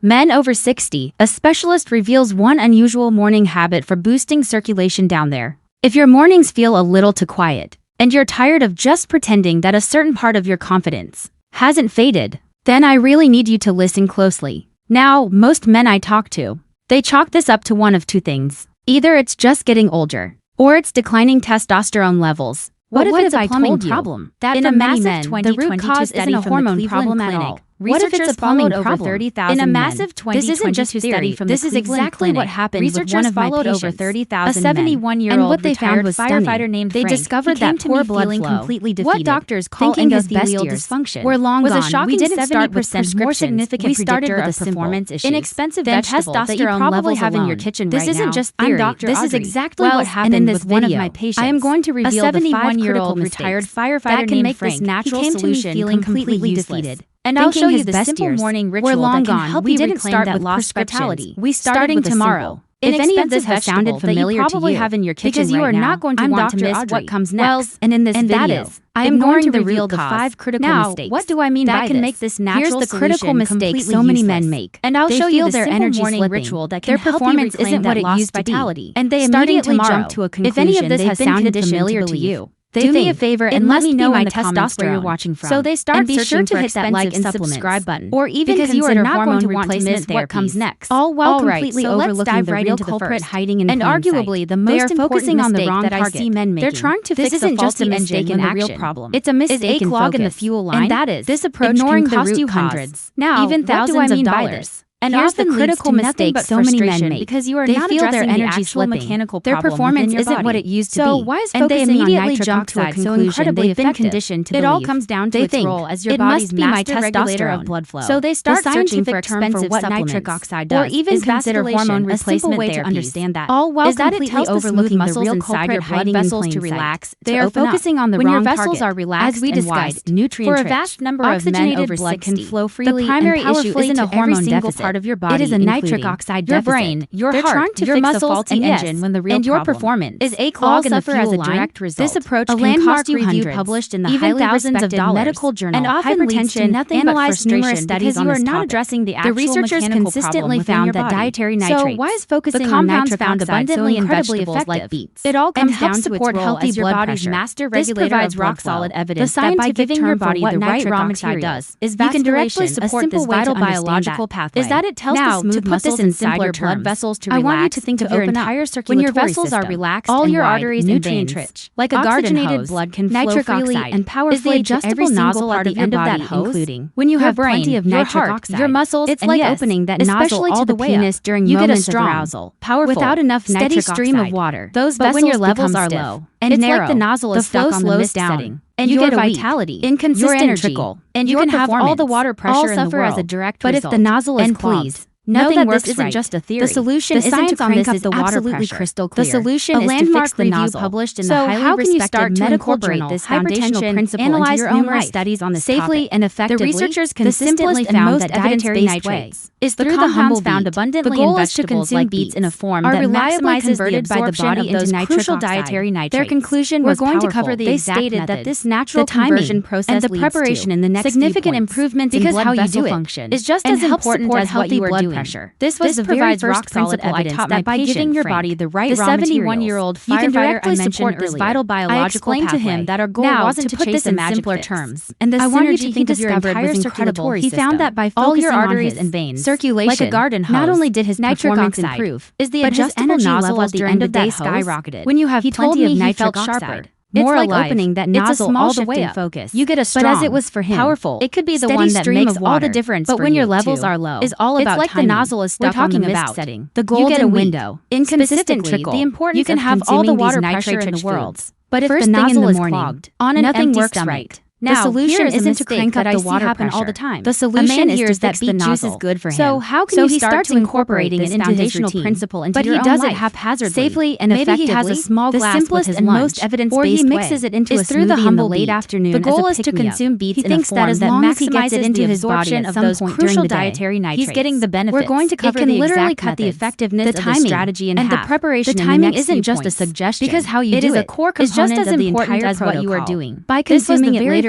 Men over 60, a specialist reveals one unusual morning habit for boosting circulation down there. If your mornings feel a little too quiet, and you're tired of just pretending that a certain part of your confidence hasn't faded, then I really need you to listen closely. Now, most men I talk to, they chalk this up to one of two things. Either it's just getting older, or it's declining testosterone levels. What if it's a plumbing problem? That in a massive 2022 study from the Cleveland Clinic, what if it's a plumbing problem? Over 30,000 in a massive 2022 study from the Cleveland Clinic, what happened with one of my patients, over 30,000 a 71-year-old and what they found was firefighter named Frank. They discovered that poor blood flow, completely defeated, what doctors call endothelial dysfunction, were long gone. Was a shocking 70% more significant predictor of performance issues. Inexpensive vegetable that you probably have in your kitchen right now. This isn't just theory. This is exactly what happened with one of my patients. I am going to reveal the 71-year-old retired firefighter named Frank. He came to me feeling completely defeated. And I'll show you the simple morning ritual that can help you reclaim that lost vitality. We starting tomorrow. If any of this has sounded familiar to you, have in your kitchen because you are not going to want to miss what comes next. And in this video, I am going to reveal the 5 critical mistakes. What do I mean by this? That can make this natural. Here's the critical mistake so many men make. And I'll show you the simple morning ritual that can help you reclaim that lost vitality. And they immediately jump to a conclusion. If any of this has sounded familiar to you, do me a favor and let me know in the comments where you're watching from. So they start searching for hit that like and subscribe button, or even because you are not going to want to miss what comes next. All while completely overlooking the real culprit hiding in plain sight. And arguably the most important mistake that I see men making. They're trying to fix a faulty engine when the real problem. It's a mistake in focus. In the fuel line, and that is this approach can cost you hundreds, now even thousands of dollars. And here's the critical mistake so many men make because you are not addressing the actual mechanical problem. Their performance isn't what it used to be. So why is focusing on nitric oxide so incredibly effective? Conditioned to believe. It all comes down to its role as your body's master regulator of blood flow. So they start searching for expensive what nitric oxide does, or even consider hormone replacement way to understand that. All while completely overlooking the real inside your blood vessels to relax. They are focusing on the wrong target. When your vessels are relaxed, as we discussed, nutrient for a vast number of men over 60 can flow freely. The primary issue isn't a hormone deficit. Of your body, it is a nitric oxide deficit. Your brain, your heart, your muscles, and engine when the real your performance is a clog in the fuel line. This approach can cost you hundreds, published in the highly respected medical journal, and often leads to nothing but frustration because you are not addressing the actual mechanical problem. The researchers consistently found that dietary nitrates, so why is focusing on nitric oxide abundantly in vegetables like beets? It all comes down to its role as your body's master regulator of blood flow. The scientific term for what nitric oxide does is vasculation, a simple vital biological pathway. Is that it tells now, to put this in simpler blood vessels to relax, I want you to think of your entire circulatory when your vessels are relaxed, all your arteries nutrient rich, like a garden blood can flow freely and powerfully to every nozzle at the end of that hose, including when you have plenty of nitric oxide, your muscles. It's like opening that nozzle all the penis during moments of arousal, powerful, without enough nitric stream of water. Those vessels, when your levels are low and it's narrow, like the nozzle is stuck on the mist setting. And you get vitality, inconsistent trickle, and you can have all the water pressure in the world as a direct result. But if the nozzle is clogged, nothing works right. This isn't just a theory. The solution isn't to crank up the water pressure. Crystal clear. The solution is to fix the nozzle. Published in the highly respected medical journal, this foundational principle analyzed numerous studies on this safely and effectively. The researchers consistently found that dietary nitrates is through the compounds found abundantly in vegetables like beets in a form that reliably converted by the body into crucial dietary nitrates. Their conclusion was powerful. Going to cover the exact stated that this natural conversion process and the preparation in the next significant improvements in blood vessel function is just as important as what you are doing. This was the very first principle I taught that by giving your body the right raw materials. The 71-year-old firefighter I mentioned this vital biological pathway. I explained to him that our goal wasn't to put this in simpler terms, and the synergy he discovered was incredible. He found that by focusing your arteries and veins, circulation, like a garden hose, not only did his nitric oxide improve, the adjustable nozzle at the end of the day skyrocketed. When you have plenty of nitric oxide, more like alive. Opening that nozzle all the way in focus. You get a strong, but as it was for him, powerful, it could be the one that makes all the difference. But when your levels are low, is all about it's like timing. The nozzle is stuck on the mist setting. The golden you get a window, inconsistent trickle. The importance you can have all the water pressure in the world, but if the nozzle is clogged, on an nothing works right. Now, the solution isn't to crank up the water pressure. All the time. The solution is that beet juice is good for him. So how can he start incorporating it into his routine? Principle into your own life. But he does it haphazardly, safely and effectively. Maybe he has a small glass with his lunch, the simplest and most evidence-based way, or he mixes it into a smoothie in the late afternoon. The goal is to consume beets in a form that maximizes it into his body at some point crucial dietary nitrates. He's getting the benefits. We're going to cover the exact cut the effectiveness of the strategy in half. And the preparation. The timing isn't just a suggestion because how you do it is a core component of the entire protocol. By consuming it later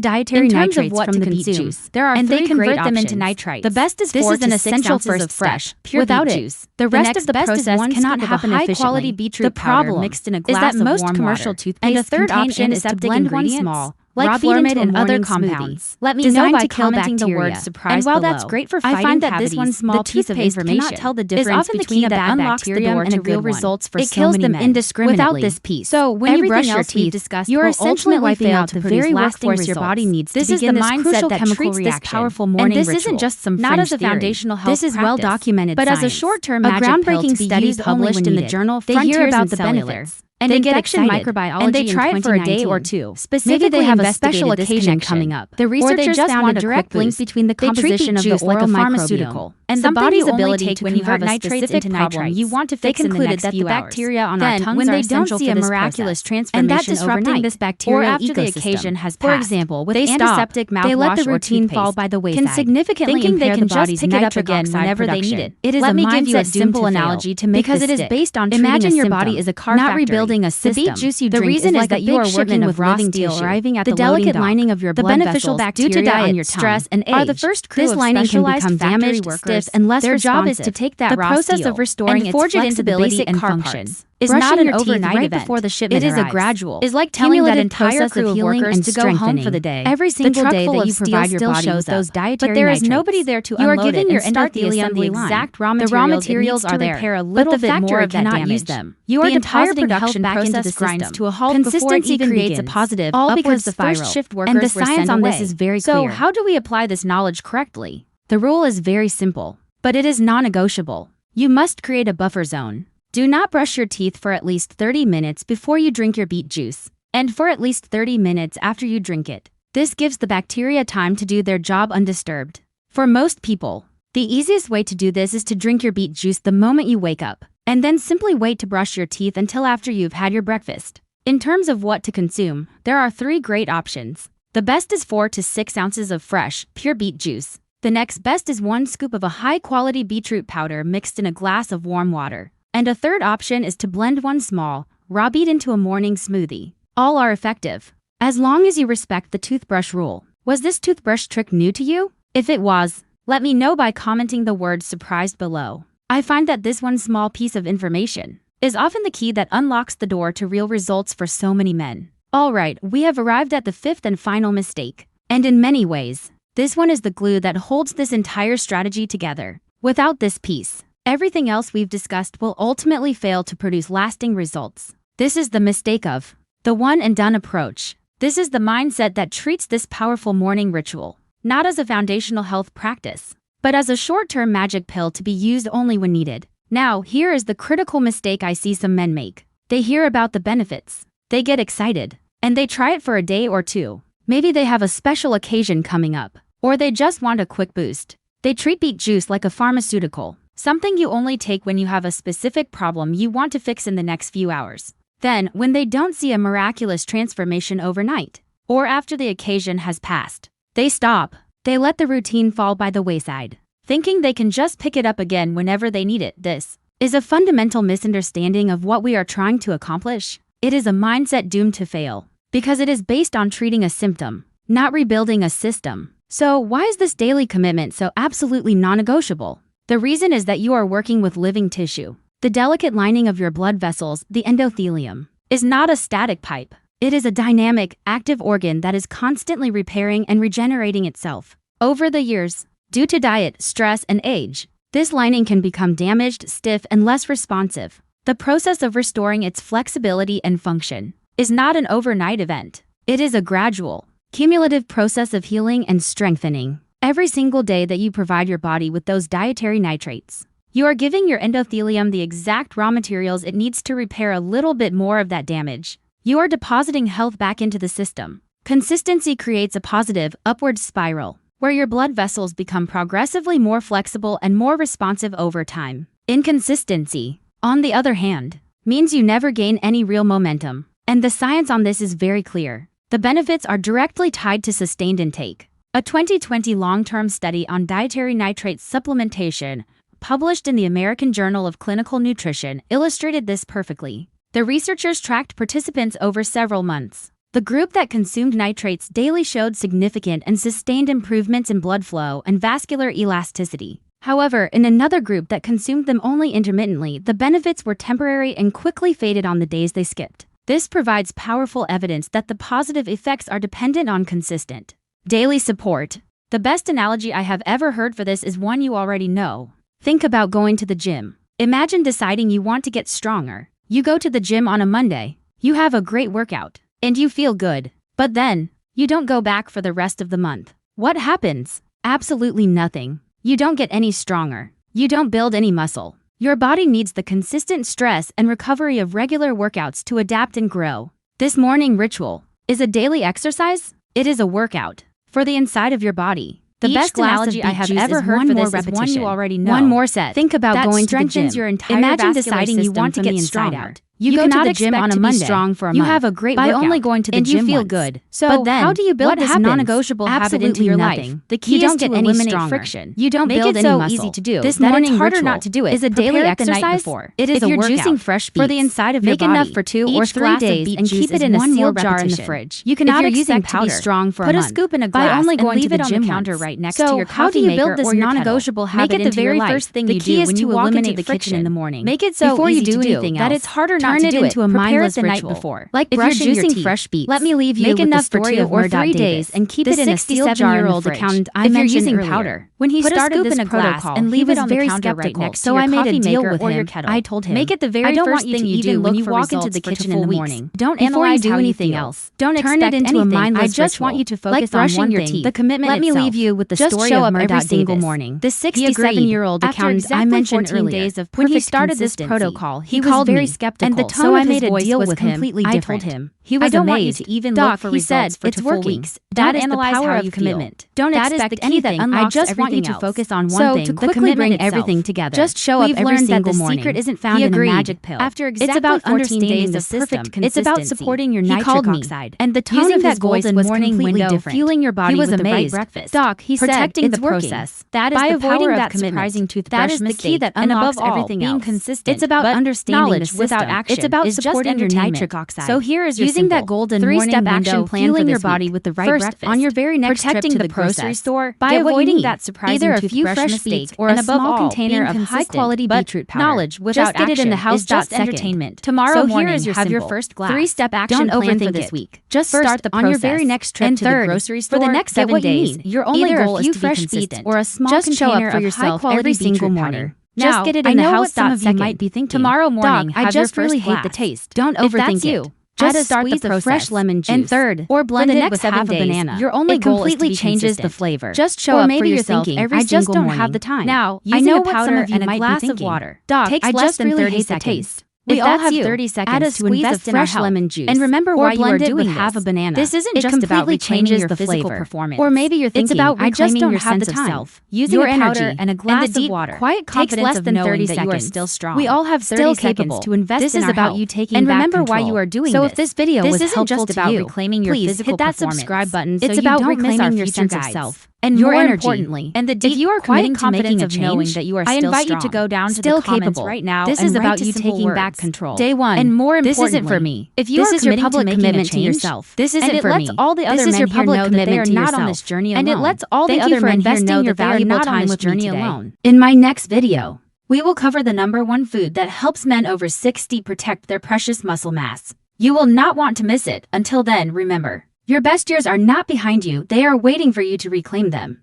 dietary in terms nitrates of what from to the beet consume, juice, there are and three they convert great them into options. nitrites. The best is this 4 is an to 6 essential ounces first of step. fresh, pure Without beet it, juice. the rest next of the best is process 1 cannot scoop of happen high quality efficiently. beetroot The powder problem mixed in a is glass that of most warm commercial water. toothpaste And the third contain option is to antiseptic blend one ingredients, small, like raw beet plummet into a and other morning compounds. smoothie. Let me Designed know by to kill commenting the bacteria. word surprise And while below. that's great for I fighting find that cavities, this one small the piece of toothpaste information cannot tell the is difference often the between key a that bad unlocks the bacterium door and to a good real one. results for It so kills many them men. indiscriminately. Without this piece, So when you brush everything your else we've teeth, discussed you are will essentially ultimately wiping fail out to the produce very lasting workhorse your body results. needs This to is the begin this mindset crucial that chemical treats this reaction. powerful And morning this ritual isn't just some not fringe as a theory. foundational health This is practice, well-documented but as a science. short-term A magic pill groundbreaking to be study used only published when in the needed. journal They hear Frontiers about in the Cellular, benefits, and they they get infection excited, microbiology and they try in it for a day or 2019. two. Specifically Maybe they have a investigated special this occasion connection. coming up, The or they researchers just found want a a direct quick link boost. between the They treat composition beet of the juice like oil a microbiome pharmaceutical, and the something body's you only ability take to when you convert have a nitrates specific into problem nitrites. you want to They fix in the concluded next that the few hours. bacteria on our Then, tongues when are they don't essential see for a this miraculous process, and that transformation disrupting overnight, this or bacterial after the ecosystem, occasion has for passed, example, with they stop. antiseptic mouthwash They let the or routine toothpaste, fall by the wayside, can significantly thinking they impair can the just body's pick it up nitric again oxide whenever they production. need it. It is Let a me give you a mindset doomed simple to fail, analogy to make because this it is stick. based on Imagine treating a your symptom, body is a car not factory. rebuilding building a system. The beet juice you drink reason is that you are working with raw steel arriving at the delicate lining of your blood beneficial bacteria due to diet, on your stress, and age. Are the first crew this lining can become damaged, stiff, and less responsive. Their job is to take that raw process of restoring and forge it into the basic function. Is not an overnight event. Before the shipment arrives. It is a gradual. Is like telling that entire crew of workers to go home for the day. Every single day that you provide your body shows those dietary nitrates. But there is nobody there to unload it. You are giving your endothelium the exact raw materials. The raw materials are there. Repair a little bit more of that damage. You are depositing production back into the system to a halt before it even creates a positive all because the first shift workers and the science on this is very clear. So how do we apply this knowledge correctly? The rule is very simple, but it is non-negotiable. You must create a buffer zone. Do not brush your teeth for at least 30 minutes before you drink your beet juice, and for at least 30 minutes after you drink it. This gives the bacteria time to do their job undisturbed. For most people, the easiest way to do this is to drink your beet juice the moment you wake up, and then simply wait to brush your teeth until after you've had your breakfast. In terms of what to consume, there are 3 great options. The best is 4 to 6 ounces of fresh, pure beet juice. The next best is 1 scoop of a high-quality beetroot powder mixed in a glass of warm water. And a third option is to blend 1 small, raw beet into a morning smoothie. All are effective, as long as you respect the toothbrush rule. Was this toothbrush trick new to you? If it was, let me know by commenting the word surprised below. I find that this one small piece of information is often the key that unlocks the door to real results for so many men. Alright, we have arrived at the 5th and final mistake. And in many ways, this one is the glue that holds this entire strategy together. Without this piece, everything else we've discussed will ultimately fail to produce lasting results. This is the mistake of the one and done approach. This is the mindset that treats this powerful morning ritual not as a foundational health practice, but as a short-term magic pill to be used only when needed. Now, here is the critical mistake I see some men make. They hear about the benefits, they get excited, and they try it for a day or two. Maybe they have a special occasion coming up, or they just want a quick boost. They treat beet juice like a pharmaceutical. Something you only take when you have a specific problem you want to fix in the next few hours. Then, when they don't see a miraculous transformation overnight, or after the occasion has passed, they stop. They let the routine fall by the wayside, thinking they can just pick it up again whenever they need it. This is a fundamental misunderstanding of what we are trying to accomplish. It is a mindset doomed to fail, because it is based on treating a symptom, not rebuilding a system. So why is this daily commitment so absolutely non-negotiable? The reason is that you are working with living tissue. The delicate lining of your blood vessels, the endothelium, is not a static pipe. It is a dynamic, active organ that is constantly repairing and regenerating itself. Over the years, due to diet, stress, and age, this lining can become damaged, stiff, and less responsive. The process of restoring its flexibility and function is not an overnight event. It is a gradual, cumulative process of healing and strengthening. Every single day that you provide your body with those dietary nitrates, you are giving your endothelium the exact raw materials it needs to repair a little bit more of that damage. You are depositing health back into the system. Consistency creates a positive, upward spiral, where your blood vessels become progressively more flexible and more responsive over time. Inconsistency, on the other hand, means you never gain any real momentum. And the science on this is very clear. The benefits are directly tied to sustained intake. A 2020 long-term study on dietary nitrate supplementation, published in the American Journal of Clinical Nutrition, illustrated this perfectly. The researchers tracked participants over several months. The group that consumed nitrates daily showed significant and sustained improvements in blood flow and vascular elasticity. However, in another group that consumed them only intermittently, the benefits were temporary and quickly faded on the days they skipped. This provides powerful evidence that the positive effects are dependent on consistent daily support. The best analogy I have ever heard for this is one you already know. Think about going to the gym. Imagine deciding you want to get stronger. You go to the gym on a Monday. You have a great workout, and you feel good. But then, you don't go back for the rest of the month. What happens? Absolutely nothing. You don't get any stronger. You don't build any muscle. Your body needs the consistent stress and recovery of regular workouts to adapt and grow. This morning ritual is a daily exercise. It is a workout for the inside of your body. The best analogy I have ever heard for this is one you already know. One more set. Think about going to the gym. Your entire Imagine deciding you want to get stronger. You go to the gym on a Monday, strong for a month. You have a great workout by only going to the gym, and you feel good. So but then, how do you build this non-negotiable habit into your life? The key is to eliminate friction. You don't build any muscle. Easy to do. This morning harder not to do it. Is a daily exercise. It is a workout. If you're juicing fresh beets for the inside of your body, make enough for 2 or 3 days and keep it in a sealed jar in the fridge. You cannot expect to be strong for a month. Put a scoop in a glass by only going to the gym counter right next to your coffee maker or your non-negotiable habit into your life. Make it the very first thing you do when you walk into the kitchen in the morning. Make it so before you do anything else that it's harder not to do it. Into a mindless ritual. Night before. Like if brushing you're juicing fresh beets, let me leave you with enough the story of 2 or 3 days and keep it in a sealed jar in the fridge. Accountant I mentioned using powder. When he started this protocol, and leave it on the counter right next to your coffee maker or your kettle. I told him, make it the very first thing you do when you walk into the kitchen in the morning. Don't analyze how you do else. Don't turn it into a mindless ritual. I just want you to focus on one thing. The commitment itself. Let me leave you with the story of every single morning. The 67-year-old accountant I mentioned earlier. When he started this protocol, he was very skeptical. And the tone of his voice was completely different. I told him. He was amazed. I don't want you to even look for results for 2 weeks. That is the power of commitment. Don't expect anything. I just want you to focus on one thing. To quickly bring everything together. Just show up every single morning. The secret isn't found in a magic pill. After exactly 14 days of perfect consistency. It's about supporting your nitric oxide. And the tone of his voice was completely different. Fueling your body with the right breakfast. Doc, he said, it's the process. That is the power of commitment. That is the key that unlocks everything else. Being consistent. It's about understanding the system. Without action. It's about supporting your nitric oxide. So here is your using that golden 3-step action plan for your body with the right breakfast. On your very next trip to the grocery store, by avoiding that surprising either a few fresh beets or a small container of high-quality beetroot powder. Knowledge without action. Just get it in the house. Just entertainment. Tomorrow morning, have your first glass. 3-step action plan for this week. Just start the process. On your very next trip to the grocery store, for the next 7 days, your only goal is to be consistent or a small container of high-quality single morning. Just get it in the house. Some of you might be thinking, tomorrow morning, I just really hate the taste. Don't overthink it. Just start the process. Fresh lemon juice. And third, or blend it with half a banana. Your only goal completely changes the flavor. Just show up for yourself every single morning. I just don't have the time. Now, using a powder and a glass of water. Doc, takes less than 30 seconds. We all have 30 seconds to invest in fresh lemon juice. And remember why you are doing half a banana. This isn't just about reclaiming your physical performance. Or maybe you're thinking, I just don't have the time. Using a powder and a glass of water quiet confidence less than 30 seconds. You are still strong. We all have 30 seconds to invest in our health. This is about you taking back control. And remember why you are doing this. So if this video was helpful to you, reclaiming your physical performance, hit that subscribe button so you don't miss our future sense of self. And more importantly, and if you are committing to making a change, that you are I invite you to go down to the comments right now. This is about you taking back control. Day 1, and more importantly, this isn't for me. If you are committing to making a change, yourself, this isn't for me. All the other men here know that they are not on this journey alone. And it lets all the other men here know that they are not on this journey alone. In my next video, we will cover the #1 food that helps men over 60 protect their precious muscle mass. You will not want to miss it. Until then, remember, your best years are not behind you, they are waiting for you to reclaim them.